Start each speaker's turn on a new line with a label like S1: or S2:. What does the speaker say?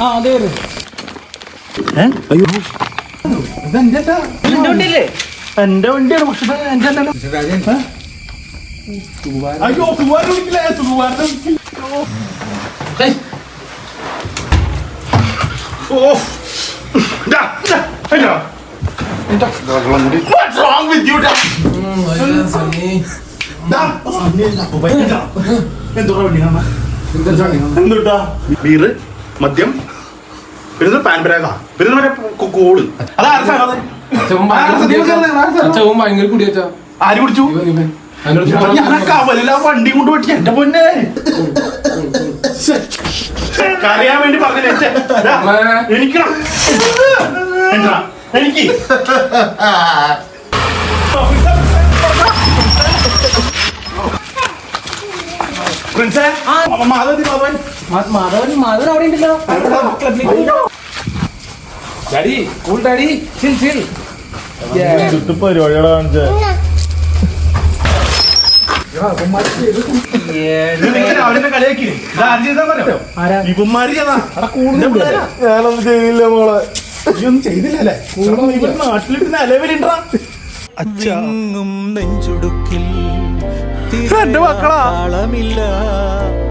S1: അതെ
S2: അയ്യോ
S1: എന്റെ വണ്ടിയാണ് പക്ഷെ അയ്യോ
S2: What's wrong with you? എന്തുട്ടാ ബീറ് മദ്യം പിന്നെ പാൻപരാഗ പിന്നെ മറ്റേ കോള്
S3: ഭയങ്കര കുടിയച്ചാ
S2: ആര് കുടിച്ചു കവലില്ല വണ്ടി കൊണ്ട് പറ്റി എന്റെ പൊന്നെ കറിയാൻ വേണ്ടി പറഞ്ഞില്ലേ എനിക്ക് എനിക്ക്
S1: മാധവൻ അവിടെ ഉണ്ടല്ലോ ഡാഡി കൂൾ ഡാഡി ചിൽ ചിൽ
S4: പരിപാടികളാ കാണിച്ചേ ഞാനൊന്നും ചെയ്തില്ല മോളെ
S2: ഒന്നും ചെയ്തില്ലല്ലേ നാട്ടിലിട്ട് നിലവിലുണ്ടാ
S4: അച്ഛങ്ങും നെഞ്ചുടുക്കിൽ
S2: എന്റെ മക്കളാ
S4: താളമില്ല